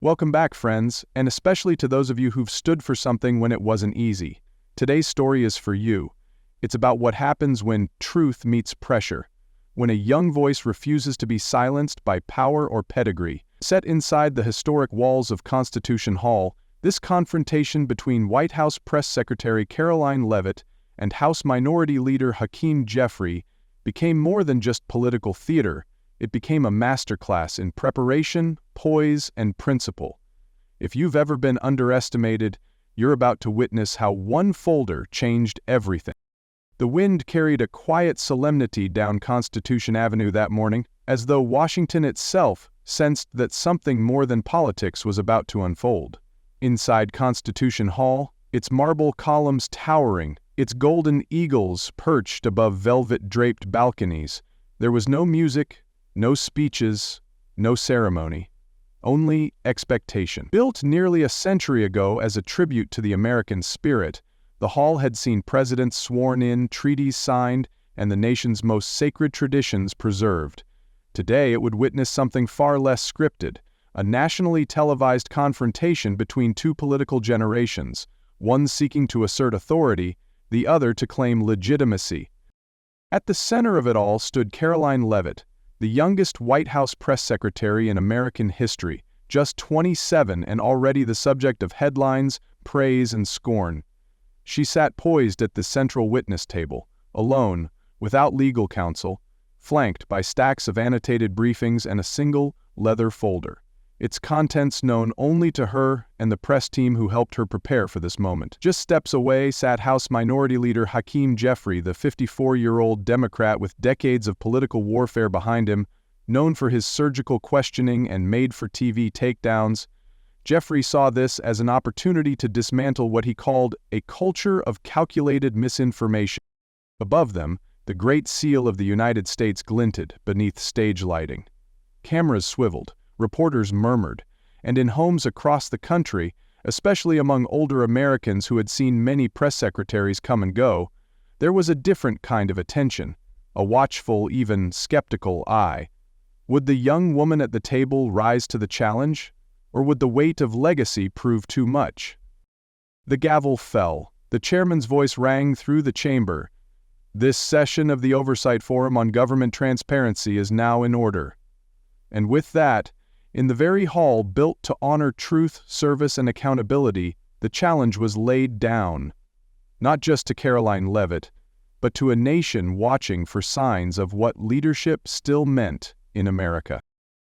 Welcome back, friends, and especially to those of you who've stood for something when it wasn't easy. Today's story is for you. It's about what happens when truth meets pressure, when a young voice refuses to be silenced by power or pedigree. Set inside the historic walls of Constitution Hall, this confrontation between White House Press Secretary Karoline Leavitt and House Minority Leader Hakeem Jeffries became more than just political theater. It became a masterclass in preparation, poise, and principle. If you've ever been underestimated, you're about to witness how one folder changed everything. The wind carried a quiet solemnity down Constitution Avenue that morning, as though Washington itself sensed that something more than politics was about to unfold. Inside Constitution Hall, its marble columns towering, its golden eagles perched above velvet-draped balconies, there was no music, no speeches, no ceremony, only expectation. Built nearly a century ago as a tribute to the American spirit, the hall had seen presidents sworn in, treaties signed, and the nation's most sacred traditions preserved. Today it would witness something far less scripted, a nationally televised confrontation between two political generations, one seeking to assert authority, the other to claim legitimacy. At the center of it all stood Karoline Leavitt, the youngest White House press secretary in American history, just 27 and already the subject of headlines, praise, and scorn. She sat poised at the central witness table, alone, without legal counsel, flanked by stacks of annotated briefings and a single leather folder, its contents known only to her and the press team who helped her prepare for this moment. Just steps away sat House Minority Leader Hakeem Jeffries, the 54-year-old Democrat with decades of political warfare behind him, known for his surgical questioning and made-for-TV takedowns. Jeffries saw this as an opportunity to dismantle what he called a culture of calculated misinformation. Above them, the Great Seal of the United States glinted beneath stage lighting. Cameras swiveled, reporters murmured, and in homes across the country, especially among older Americans who had seen many press secretaries come and go, there was a different kind of attention, a watchful, even skeptical eye. Would the young woman at the table rise to the challenge, or would the weight of legacy prove too much? The gavel fell. The chairman's voice rang through the chamber. This session of the Oversight Forum on Government Transparency is now in order. And with that, in the very hall built to honor truth, service, and accountability, the challenge was laid down. Not just to Karoline Leavitt, but to a nation watching for signs of what leadership still meant in America.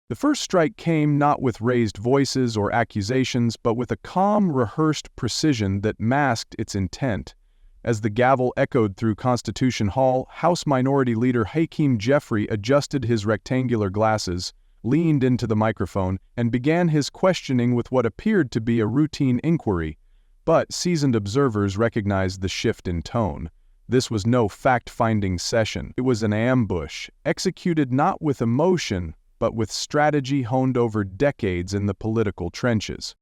The first strike came not with raised voices or accusations, but with a calm, rehearsed precision that masked its intent. As the gavel echoed through Constitution Hall, House Minority Leader Hakeem Jeffries adjusted his rectangular glasses, leaned into the microphone, and began his questioning with what appeared to be a routine inquiry. But seasoned observers recognized the shift in tone. This was no fact-finding session. It was an ambush, executed not with emotion, but with strategy honed over decades in the political trenches.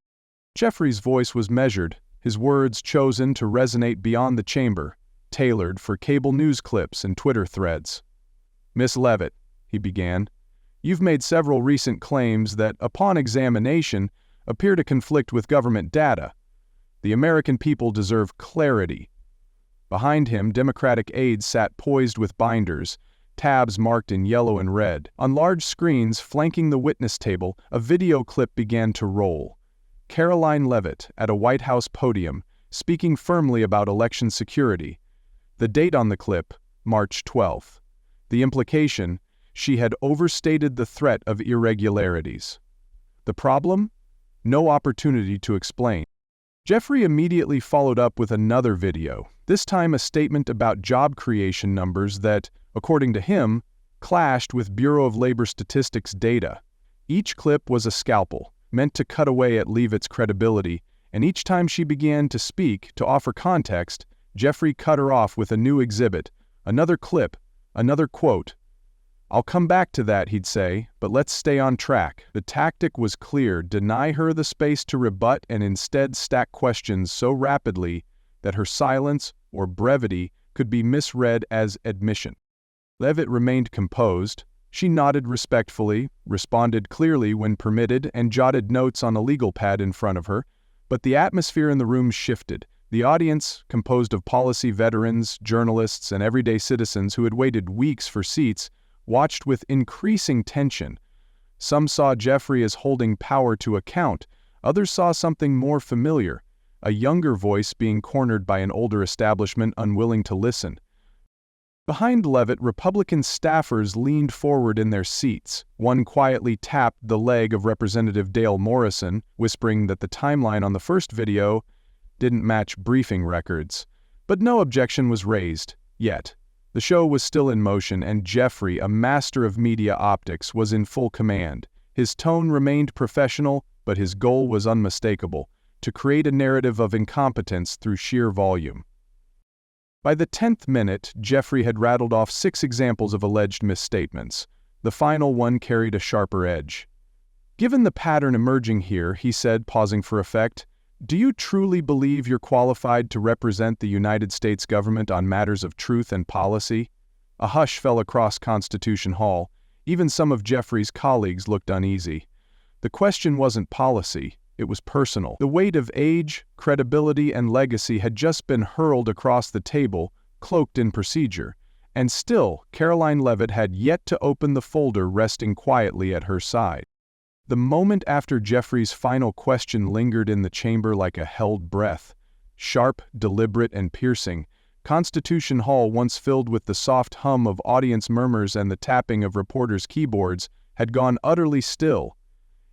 Jeffries' voice was measured, his words chosen to resonate beyond the chamber, tailored for cable news clips and Twitter threads. "Miss Leavitt," he began, "you've made several recent claims that, upon examination, appear to conflict with government data. The American people deserve clarity." Behind him, Democratic aides sat poised with binders, tabs marked in yellow and red. On large screens flanking the witness table, a video clip began to roll. Karoline Leavitt at a White House podium, speaking firmly about election security. The date on the clip, March 12th. The implication, she had overstated the threat of irregularities. The problem? No opportunity to explain. Jeffries immediately followed up with another video, this time a statement about job creation numbers that, according to him, clashed with Bureau of Labor Statistics data. Each clip was a scalpel, meant to cut away at Leavitt's credibility, and each time she began to speak, to offer context, Jeffries cut her off with a new exhibit, another clip, another quote. "I'll come back to that," he'd say, "but let's stay on track." The tactic was clear: deny her the space to rebut and instead stack questions so rapidly that her silence or brevity could be misread as admission. Leavitt remained composed. She nodded respectfully, responded clearly when permitted, and jotted notes on a legal pad in front of her, but the atmosphere in the room shifted. The audience, composed of policy veterans, journalists, and everyday citizens who had waited weeks for seats, watched with increasing tension. Some saw Jeffrey as holding power to account, others saw something more familiar, a younger voice being cornered by an older establishment unwilling to listen. Behind Leavitt, Republican staffers leaned forward in their seats. One quietly tapped the leg of Representative Dale Morrison, whispering that the timeline on the first video didn't match briefing records. But no objection was raised, yet. The show was still in motion, and Jeffrey, a master of media optics, was in full command. His tone remained professional, but his goal was unmistakable: to create a narrative of incompetence through sheer volume. By the 10th minute, Jeffrey had rattled off 6 examples of alleged misstatements. The final one carried a sharper edge. "Given the pattern emerging here," he said, pausing for effect, "do you truly believe you're qualified to represent the United States government on matters of truth and policy?" A hush fell across Constitution Hall. Even some of Jeffrey's colleagues looked uneasy. The question wasn't policy. It was personal. The weight of age, credibility, and legacy had just been hurled across the table, cloaked in procedure. And still, Karoline Leavitt had yet to open the folder resting quietly at her side. The moment after Jeffrey's final question lingered in the chamber like a held breath. Sharp, deliberate, and piercing, Constitution Hall, once filled with the soft hum of audience murmurs and the tapping of reporters' keyboards, had gone utterly still.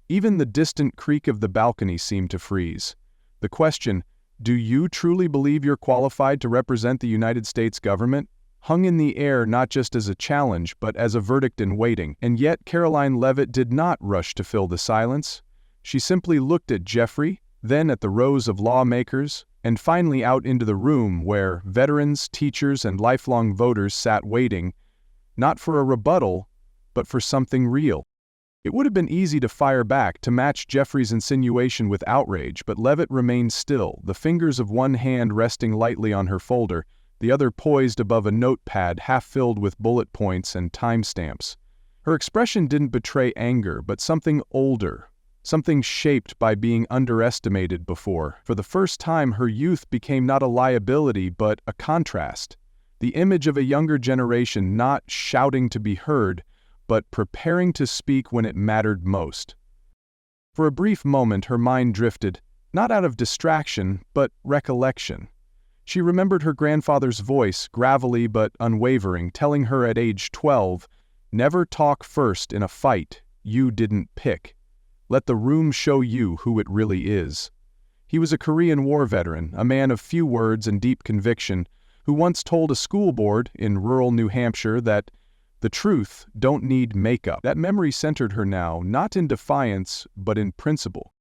Even the distant creak of the balcony seemed to freeze. The question, "Do you truly believe you're qualified to represent the United States government?" hung in the air not just as a challenge but as a verdict in waiting, and yet Karoline Leavitt did not rush to fill the silence. She simply looked at Jeffrey, then at the rows of lawmakers, and finally out into the room where veterans, teachers, and lifelong voters sat waiting, not for a rebuttal, but for something real. It would have been easy to fire back, to match Jeffrey's insinuation with outrage, but Leavitt remained still, the fingers of one hand resting lightly on her folder, the other poised above a notepad half filled with bullet points and timestamps. Her expression didn't betray anger, but something older, something shaped by being underestimated before. For the first time, her youth became not a liability but a contrast. The image of a younger generation not shouting to be heard, but preparing to speak when it mattered most. For a brief moment her mind drifted, not out of distraction, but recollection. She remembered her grandfather's voice, gravelly but unwavering, telling her at age 12, "Never talk first in a fight you didn't pick. Let the room show you who it really is." He was a Korean War veteran, a man of few words and deep conviction, who once told a school board in rural New Hampshire that the truth don't need makeup. That memory centered her now, not in defiance, but in principle.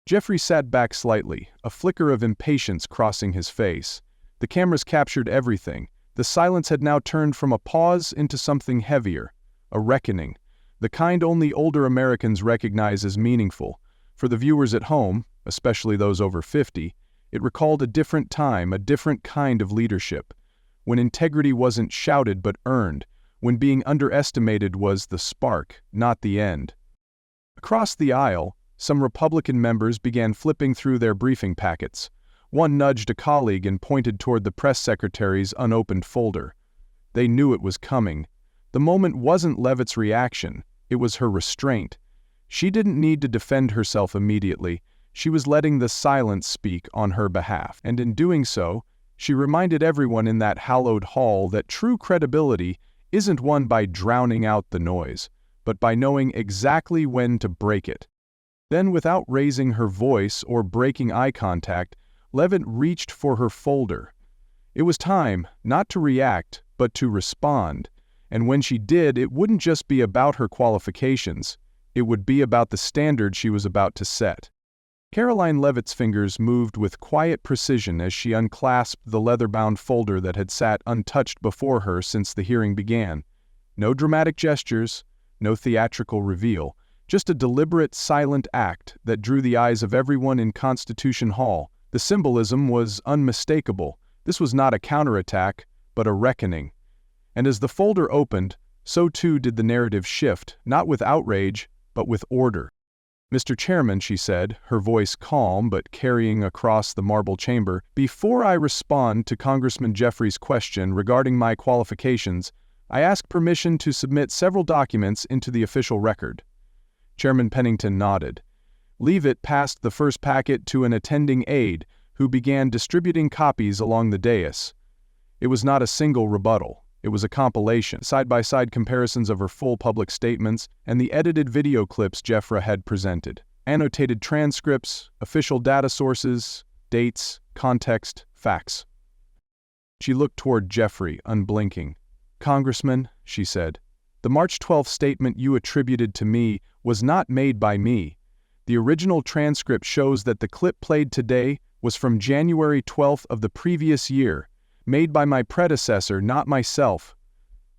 Jeffrey sat back slightly, a flicker of impatience crossing his face. The cameras captured everything. The silence had now turned from a pause into something heavier, a reckoning, the kind only older Americans recognize as meaningful. For the viewers at home, especially those over 50, it recalled a different time, a different kind of leadership, when integrity wasn't shouted but earned, when being underestimated was the spark, not the end. Across the aisle, some Republican members began flipping through their briefing packets. One nudged a colleague and pointed toward the press secretary's unopened folder. They knew it was coming. The moment wasn't Leavitt's reaction, it was her restraint. She didn't need to defend herself immediately. She was letting the silence speak on her behalf, and in doing so, she reminded everyone in that hallowed hall that true credibility isn't won by drowning out the noise, but by knowing exactly when to break it. Then, without raising her voice or breaking eye contact, Leavitt reached for her folder. It was time, not to react, but to respond, and when she did, it wouldn't just be about her qualifications, it would be about the standard she was about to set. Karoline Leavitt's fingers moved with quiet precision as she unclasped the leather-bound folder that had sat untouched before her since the hearing began. No dramatic gestures, no theatrical reveal, just a deliberate, silent act that drew the eyes of everyone in Constitution Hall. The symbolism was unmistakable. This was not a counterattack, but a reckoning. And as the folder opened, So too did the narrative shift, not with outrage, but with order. "Mr. Chairman," she said, her voice calm but carrying across the marble chamber, "before I respond to Congressman Jeffries' question regarding my qualifications, I ask permission to submit several documents into the official record." Chairman Pennington nodded. Leavitt passed the first packet to an attending aide, who began distributing copies along the dais. It was not a single rebuttal. It was a compilation, side-by-side comparisons of her full public statements and the edited video clips Jeffra had presented. Annotated transcripts, official data sources, dates, context, facts. She looked toward Jeffrey, unblinking. "Congressman," she said, "the March 12th statement you attributed to me was not made by me. The original transcript shows that the clip played today was from January 12th of the previous year, made by my predecessor, not myself.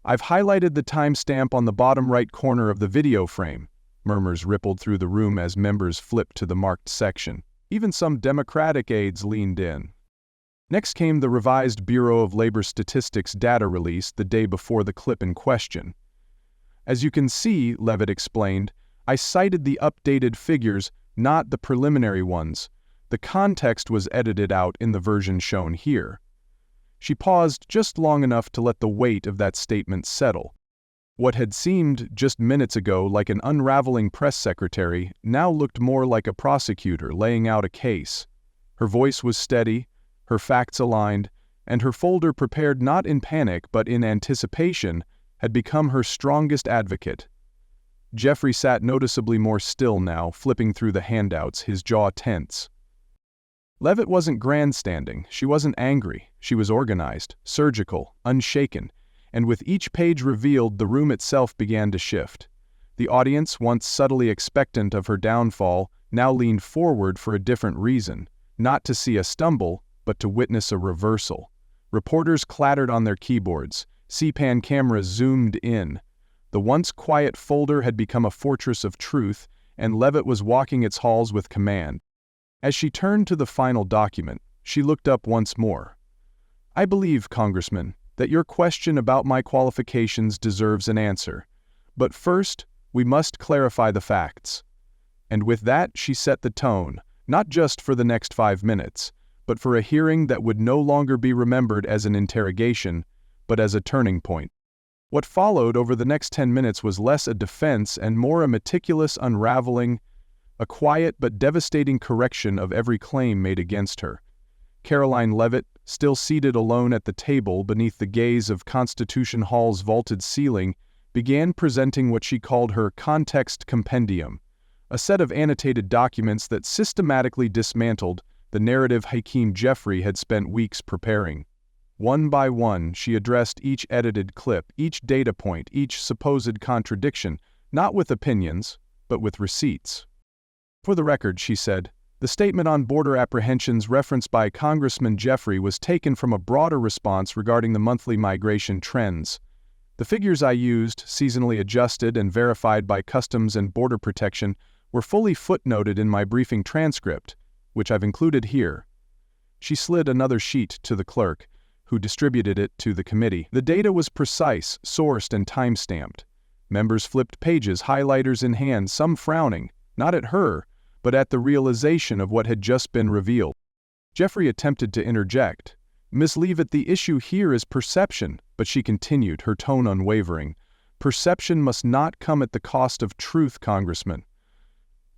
I've highlighted the timestamp on the bottom right corner of the video frame." Murmurs rippled through the room as members flipped to the marked section. Even some Democratic aides leaned in. Next came the revised Bureau of Labor Statistics data release the day before the clip in question. "As you can see," Leavitt explained, "I cited the updated figures, not the preliminary ones. The context was edited out in the version shown here." She paused just long enough to let the weight of that statement settle. What had seemed just minutes ago like an unraveling press secretary now looked more like a prosecutor laying out a case. Her voice was steady, her facts aligned, and her folder prepared not in panic but in anticipation had become her strongest advocate. Jeffrey sat noticeably more still now, flipping through the handouts, his jaw tense. Leavitt wasn't grandstanding, she wasn't angry, she was organized, surgical, unshaken, and with each page revealed the room itself began to shift. The audience, once subtly expectant of her downfall, now leaned forward for a different reason, not to see a stumble, but to witness a reversal. Reporters clattered on their keyboards, C-SPAN cameras zoomed in. The once quiet folder had become a fortress of truth, and Leavitt was walking its halls with command. As she turned to the final document, she looked up once more. "I believe, Congressman, that your question about my qualifications deserves an answer. But first, we must clarify the facts." And with that, she set the tone, not just for the next 5 minutes, but for a hearing that would no longer be remembered as an interrogation, but as a turning point. What followed over the next 10 minutes was less a defense and more a meticulous unraveling, a quiet but devastating correction of every claim made against her. Karoline Leavitt, still seated alone at the table beneath the gaze of Constitution Hall's vaulted ceiling, began presenting what she called her context compendium, a set of annotated documents that systematically dismantled the narrative Hakeem Jeffries had spent weeks preparing. One by one, she addressed each edited clip, each data point, each supposed contradiction, not with opinions, but with receipts. "For the record," she said, "the statement on border apprehensions referenced by Congressman Jeffrey was taken from a broader response regarding the monthly migration trends. The figures I used, seasonally adjusted and verified by Customs and Border Protection, were fully footnoted in my briefing transcript, which I've included here." She slid another sheet to the clerk, who distributed it to the committee. The data was precise, sourced, and time-stamped. Members flipped pages, highlighters in hand, some frowning, not at her, but at the realization of what had just been revealed. Jeffrey attempted to interject. "Miss Leavitt, the issue here is perception," but she continued, her tone unwavering. "Perception must not come at the cost of truth, Congressman."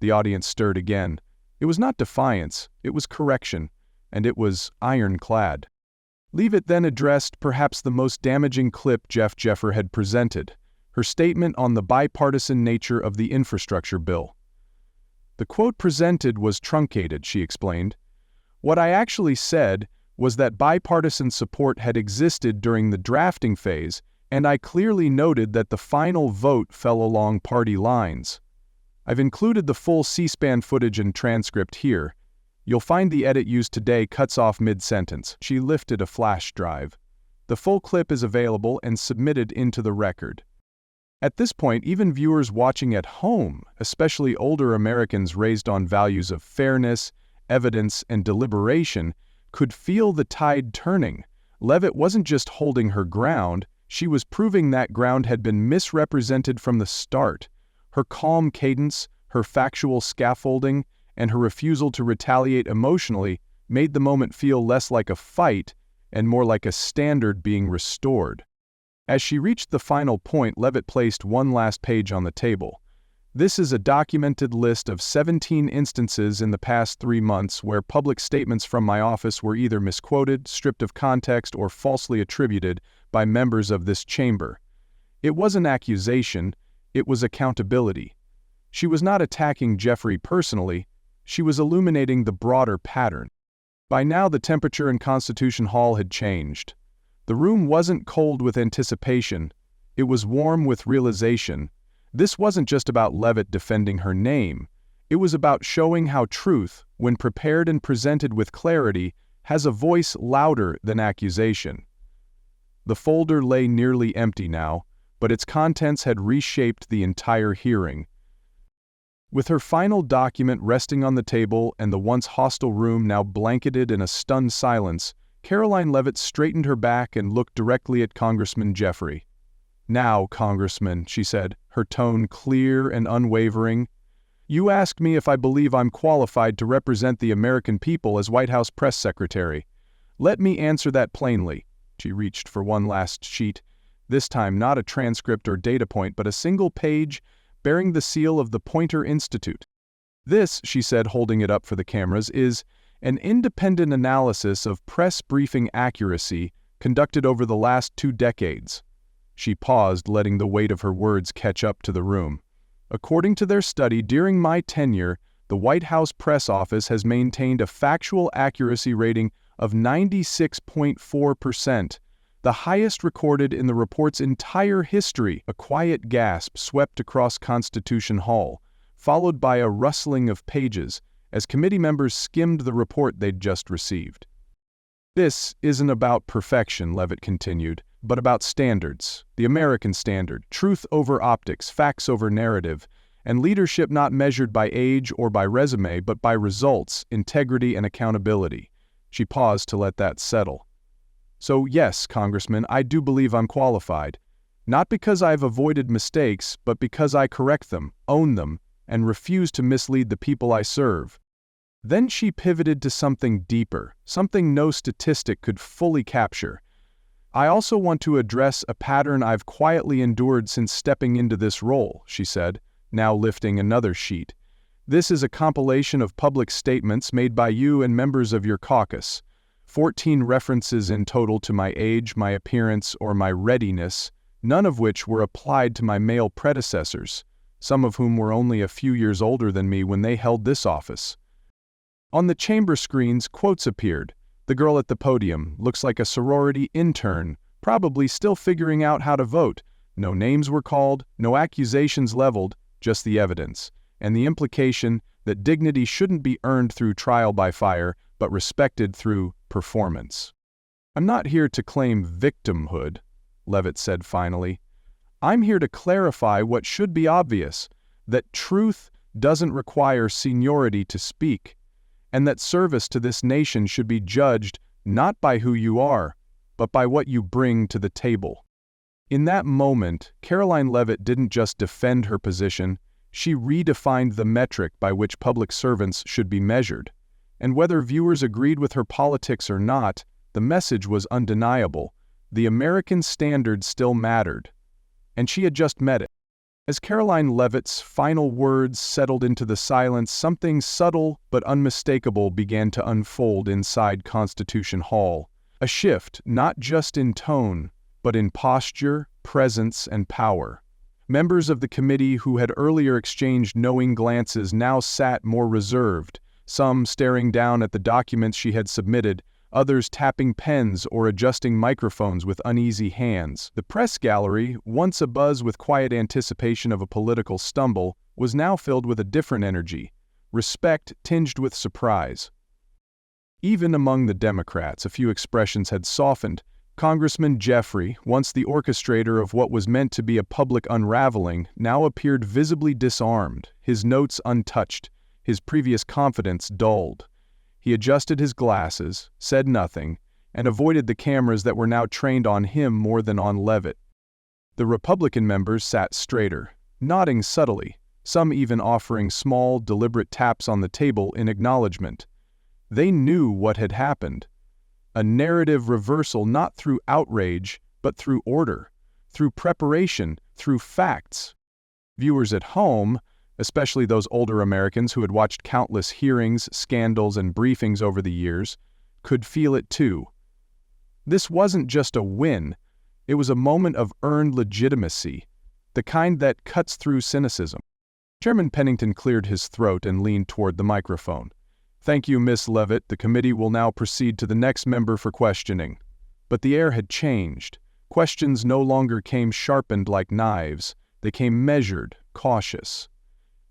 The audience stirred again. It was not defiance, it was correction, and it was ironclad. Leavitt then addressed perhaps the most damaging clip Jeffrey had presented, her statement on the bipartisan nature of the infrastructure bill. "The quote presented was truncated," she explained. "What I actually said was that bipartisan support had existed during the drafting phase, and I clearly noted that the final vote fell along party lines. I've included the full C-SPAN footage and transcript here. You'll find the edit used today cuts off mid-sentence." She lifted a flash drive. "The full clip is available and submitted into the record." At this point, even viewers watching at home, especially older Americans raised on values of fairness, evidence, and deliberation, could feel the tide turning. Leavitt wasn't just holding her ground, She was proving that ground had been misrepresented from the start. Her calm cadence, her factual scaffolding, and her refusal to retaliate emotionally made the moment feel less like a fight and more like a standard being restored. As she reached the final point, Leavitt placed one last page on the table. This is a documented list of 17 instances in the past 3 months where public statements from my office were either misquoted, stripped of context, or falsely attributed by members of this chamber. It was an accusation, it was accountability. She was not attacking Jeffrey personally, she was illuminating the broader pattern. By now the temperature in Constitution Hall had changed. The room wasn't cold with anticipation, it was warm with realization. This wasn't just about Leavitt defending her name. It was about showing how truth, when prepared and presented with clarity, has a voice louder than accusation. The folder lay nearly empty now, but its contents had reshaped the entire hearing. With her final document resting on the table and the once hostile room now blanketed in a stunned silence, Karoline Leavitt straightened her back and looked directly at Congressman Jeffrey. "Now, Congressman," she said, her tone clear and unwavering, "you asked me if I believe I'm qualified to represent the American people as White House press secretary. Let me answer that plainly." She reached for one last sheet, this time not a transcript or data point, but a single page bearing the seal of the Poynter Institute. "This," she said, holding it up for the cameras, "is an independent analysis of press briefing accuracy conducted over the last 2 decades. She paused, letting the weight of her words catch up to the room. "According to their study, during my tenure, the White House press office has maintained a factual accuracy rating of 96.4%, the highest recorded in the report's entire history." A quiet gasp swept across Constitution Hall, followed by a rustling of pages, as committee members skimmed the report they'd just received. "This isn't about perfection," Leavitt continued, "but about standards, the American standard, truth over optics, facts over narrative, and leadership not measured by age or by resume, but by results, integrity, and accountability." She paused to let that settle. "So yes, Congressman, I do believe I'm qualified. Not because I've avoided mistakes, but because I correct them, own them, and refuse to mislead the people I serve." Then she pivoted to something deeper, something no statistic could fully capture. "I also want to address a pattern I've quietly endured since stepping into this role," she said, now lifting another sheet. "This is a compilation of public statements made by you and members of your caucus. 14 references in total to my age, my appearance, or my readiness, none of which were applied to my male predecessors, some of whom were only a few years older than me when they held this office." On the chamber screens, quotes appeared. "The girl at the podium looks like a sorority intern, probably still figuring out how to vote." No names were called, no accusations leveled, just the evidence, and the implication that dignity shouldn't be earned through trial by fire, but respected through performance. "I'm not here to claim victimhood," Leavitt said finally. "I'm here to clarify what should be obvious, that truth doesn't require seniority to speak, and that service to this nation should be judged not by who you are, but by what you bring to the table." In that moment, Karoline Leavitt didn't just defend her position, she redefined the metric by which public servants should be measured. And whether viewers agreed with her politics or not, the message was undeniable. The American standard still mattered. And she had just met it. As Karoline Leavitt's final words settled into the silence, something subtle but unmistakable began to unfold inside Constitution Hall. A shift, not just in tone, but in posture, presence, and power. Members of the committee who had earlier exchanged knowing glances now sat more reserved, some staring down at the documents she had submitted, others tapping pens or adjusting microphones with uneasy hands. The press gallery, once abuzz with quiet anticipation of a political stumble, was now filled with a different energy, respect tinged with surprise. Even among the Democrats, a few expressions had softened. Congressman Jeffrey, once the orchestrator of what was meant to be a public unraveling, now appeared visibly disarmed, his notes untouched, his previous confidence dulled. He adjusted his glasses, said nothing, and avoided the cameras that were now trained on him more than on Leavitt. The Republican members sat straighter, nodding subtly, some even offering small, deliberate taps on the table in acknowledgement. They knew what had happened. A narrative reversal not through outrage, but through order, through preparation, through facts. Viewers at home, especially those older Americans who had watched countless hearings, scandals, and briefings over the years, could feel it too. This wasn't just a win, it was a moment of earned legitimacy, the kind that cuts through cynicism. Chairman Pennington cleared his throat and leaned toward the microphone. "Thank you, Miss Leavitt. The committee will now proceed to the next member for questioning." But the air had changed. Questions no longer came sharpened like knives. They came measured, cautious.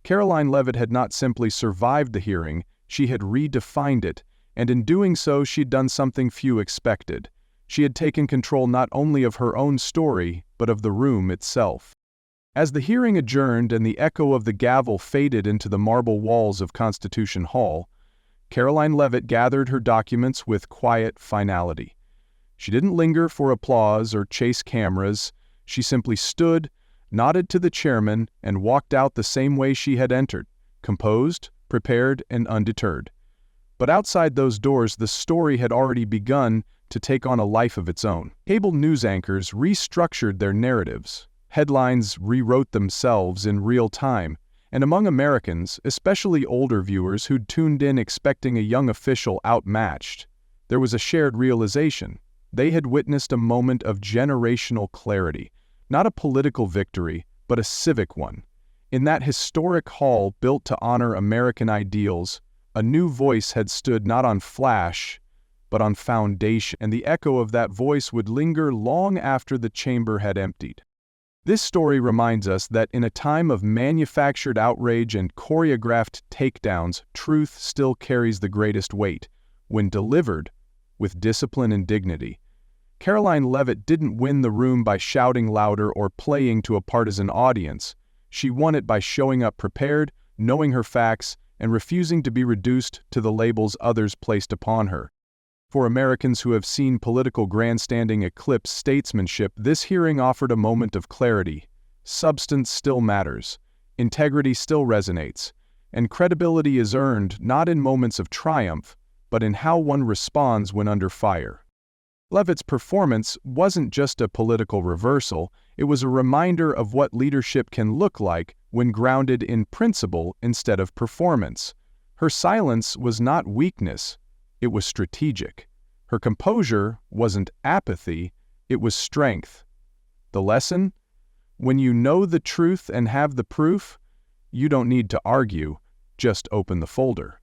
Karoline Leavitt had not simply survived the hearing, she had redefined it, and in doing so she'd done something few expected. She had taken control not only of her own story, but of the room itself. As the hearing adjourned and the echo of the gavel faded into the marble walls of Constitution Hall, Karoline Leavitt gathered her documents with quiet finality. She didn't linger for applause or chase cameras. She simply stood, nodded to the chairman, and walked out the same way she had entered, composed, prepared, and undeterred. But outside those doors, the story had already begun to take on a life of its own. Cable news anchors restructured their narratives. Headlines rewrote themselves in real time, and among Americans, especially older viewers who'd tuned in expecting a young official outmatched, there was a shared realization. They had witnessed a moment of generational clarity, not a political victory, but a civic one. In that historic hall built to honor American ideals, a new voice had stood not on flash, but on foundation, and the echo of that voice would linger long after the chamber had emptied. This story reminds us that in a time of manufactured outrage and choreographed takedowns, truth still carries the greatest weight, when delivered with discipline and dignity. Karoline Leavitt didn't win the room by shouting louder or playing to a partisan audience. She won it by showing up prepared, knowing her facts, and refusing to be reduced to the labels others placed upon her. For Americans who have seen political grandstanding eclipse statesmanship, this hearing offered a moment of clarity. Substance still matters, integrity still resonates, and credibility is earned not in moments of triumph, but in how one responds when under fire. Leavitt's performance wasn't just a political reversal, it was a reminder of what leadership can look like when grounded in principle instead of performance. Her silence was not weakness, it was strategic. Her composure wasn't apathy, it was strength. The lesson? When you know the truth and have the proof, you don't need to argue, just open the folder.